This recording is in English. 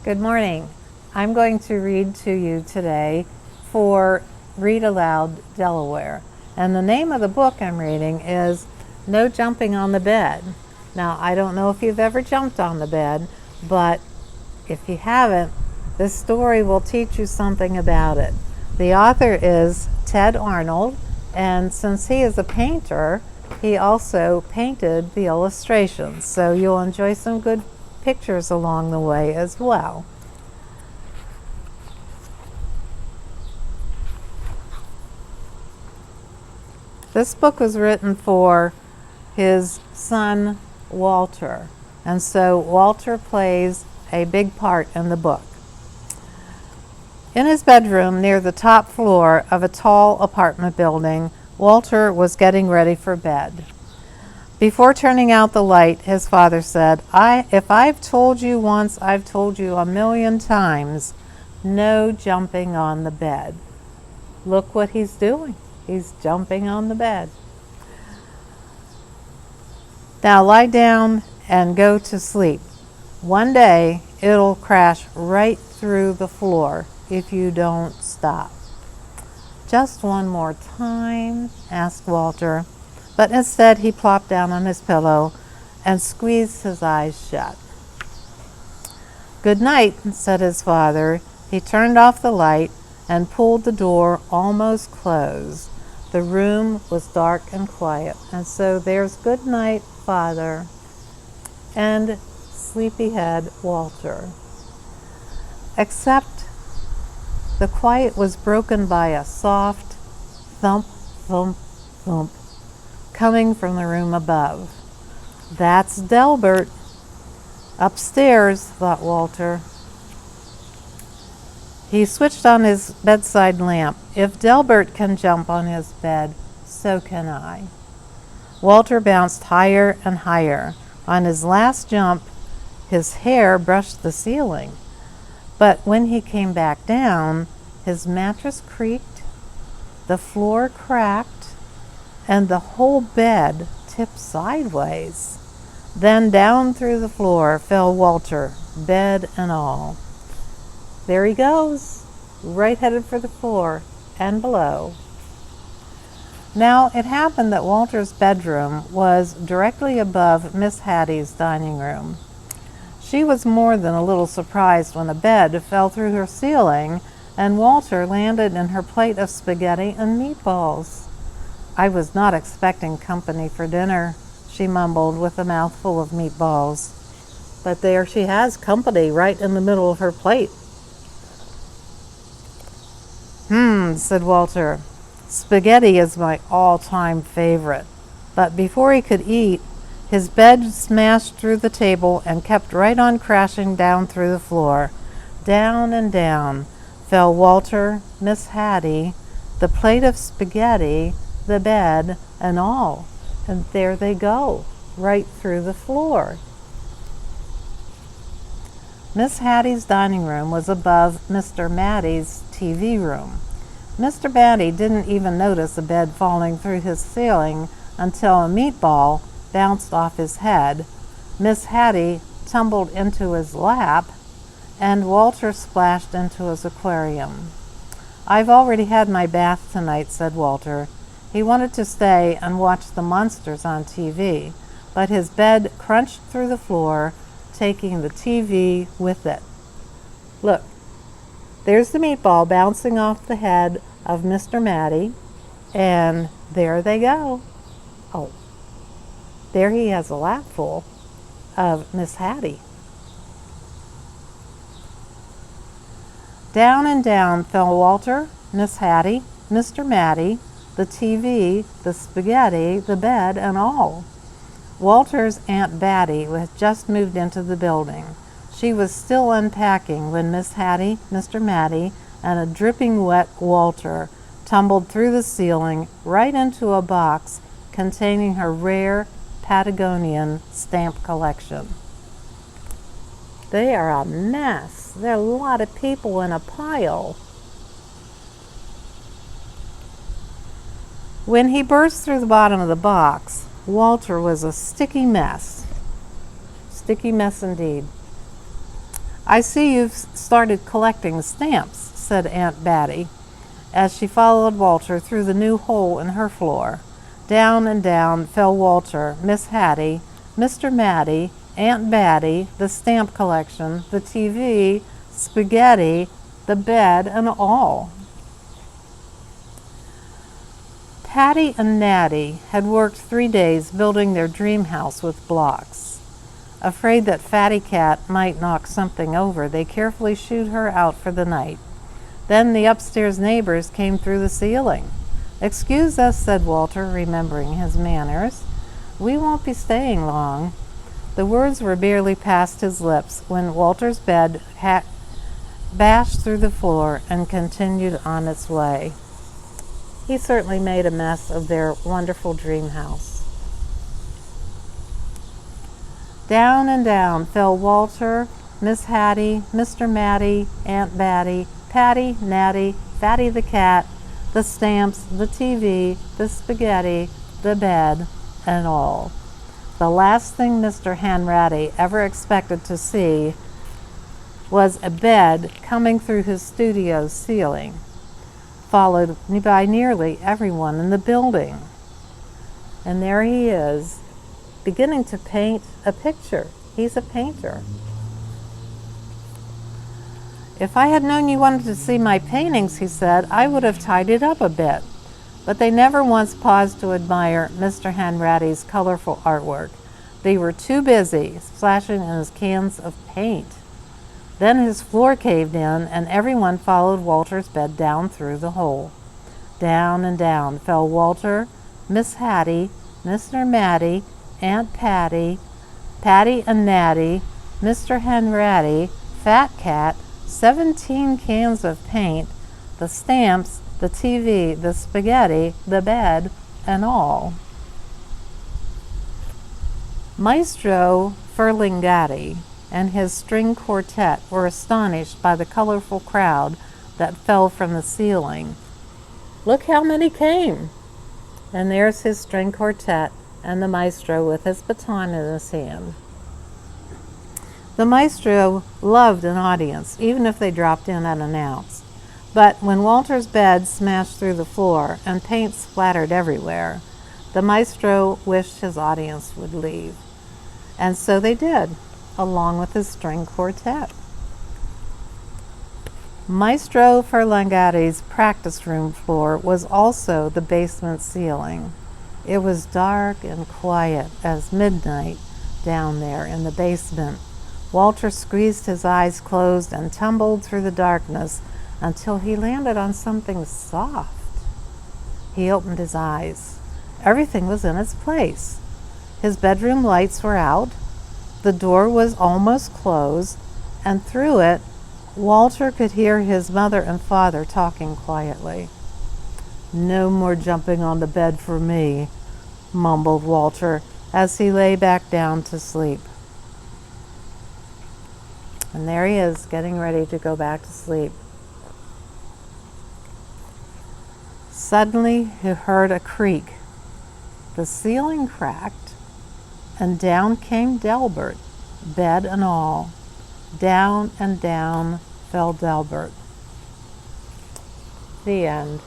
Good morning. I'm going to read to you today for Read Aloud Delaware. And the name of the book I'm reading is No Jumping on the Bed. Now, I don't know if you've ever jumped on the bed, but if you haven't, this story will teach you something about it. The author is Ted Arnold, and since he is a painter, he also painted the illustrations. So you'll enjoy some good pictures along the way as well. This book was written for his son Walter, and so Walter plays a big part in the book. In his bedroom near the top floor of a tall apartment building, Walter was getting ready for bed. Before turning out the light, his father said, If I've told you once, I've told you a million times, no jumping on the bed. Look what he's doing. He's jumping on the bed. Now lie down and go to sleep. One day it'll crash right through the floor if you don't stop. Just one more time, asked Walter, but instead he plopped down on his pillow and squeezed his eyes shut. Good night, said his father. He turned off the light and pulled the door almost closed. The room was dark and quiet, and so there's good night, Father, and sleepyhead Walter. Except the quiet was broken by a soft thump, thump, thump coming from the room above. That's Delbert. Upstairs, thought Walter. He switched on his bedside lamp. If Delbert can jump on his bed, so can I. Walter bounced higher and higher. On his last jump, his hair brushed the ceiling. But when he came back down, his mattress creaked, the floor cracked, and the whole bed tipped sideways. Then down through the floor fell Walter, bed and all. There he goes, right headed for the floor and below. Now, it happened that Walter's bedroom was directly above Miss Hattie's dining room. She was more than a little surprised when a bed fell through her ceiling and Walter landed in her plate of spaghetti and meatballs. I was not expecting company for dinner, she mumbled with a mouthful of meatballs. But there she has company right in the middle of her plate. Said Walter. Spaghetti is my all-time favorite. But before he could eat, his bed smashed through the table and kept right on crashing down through the floor. Down and down fell Walter, Miss Hattie, the plate of spaghetti, the bed, and all. And there they go, right through the floor. Miss Hattie's dining room was above Mr. Matty's TV room. Mr. Matty didn't even notice a bed falling through his ceiling until a meatball bounced off his head. Miss Hattie tumbled into his lap, and Walter splashed into his aquarium. I've already had my bath tonight, said Walter. He wanted to stay and watch the monsters on TV, but his bed crunched through the floor, taking the TV with it. Look, there's the meatball bouncing off the head of Mr. Matty, and there they go. Oh, there he has a lap full of Miss Hattie. Down and down fell Walter, Miss Hattie, Mr. Matty, the TV, the spaghetti, the bed, and all. Walter's Aunt Batty had just moved into the building. She was still unpacking when Miss Hattie, Mr. Matty, and a dripping wet Walter tumbled through the ceiling right into a box containing her rare Patagonian stamp collection. They are a mess. There are a lot of people in a pile. When he burst through the bottom of the box, Walter was a sticky mess. Sticky mess indeed. "I see you've started collecting stamps," said Aunt Batty, as she followed Walter through the new hole in her floor. Down and down fell Walter, Miss Hattie, Mr. Matty, Aunt Batty, the stamp collection, the TV, spaghetti, the bed, and all. Patty and Natty had worked 3 days building their dream house with blocks. Afraid that Fatty Cat might knock something over, they carefully shooed her out for the night. Then the upstairs neighbors came through the ceiling. "Excuse us," said Walter, remembering his manners. "We won't be staying long." The words were barely past his lips when Walter's bed bashed through the floor and continued on its way. He certainly made a mess of their wonderful dream house. Down and down fell Walter, Miss Hattie, Mr. Matty, Aunt Batty, Patty, Natty, Fatty the cat, the stamps, the TV, the spaghetti, the bed, and all. The last thing Mr. Hanratty ever expected to see was a bed coming through his studio ceiling, followed by nearly everyone in the building. And there he is, beginning to paint a picture. He's a painter. "If I had known you wanted to see my paintings," he said, "I would have tidied up a bit." But they never once paused to admire Mr. Hanratty's colorful artwork. They were too busy splashing in his cans of paint. Then his floor caved in, and everyone followed Walter's bed down through the hole. Down and down fell Walter, Miss Hattie, Mr. Matty, Aunt Patty, Patty and Natty, Mr. Hanratty, Fat Cat, 17 cans of paint, the stamps, the TV, the spaghetti, the bed, and all. Maestro Ferlingatti and his string quartet were astonished by the colorful crowd that fell from the ceiling. "Look how many came!" And there's his string quartet and the maestro with his baton in his hand. The maestro loved an audience, even if they dropped in unannounced. But when Walter's bed smashed through the floor and paint splattered everywhere, the maestro wished his audience would leave. And so they did, along with his string quartet. Maestro Ferlangatti's practice room floor was also the basement ceiling. It was dark and quiet as midnight down there in the basement. Walter squeezed his eyes closed and tumbled through the darkness until he landed on something soft. He opened his eyes. Everything was in its place. His bedroom lights were out. The door was almost closed, and through it, Walter could hear his mother and father talking quietly. "No more jumping on the bed for me," mumbled Walter as he lay back down to sleep. And there he is, getting ready to go back to sleep. Suddenly, he heard a creak. The ceiling cracked, and down came Delbert, bed and all. Down and down fell Delbert. The end.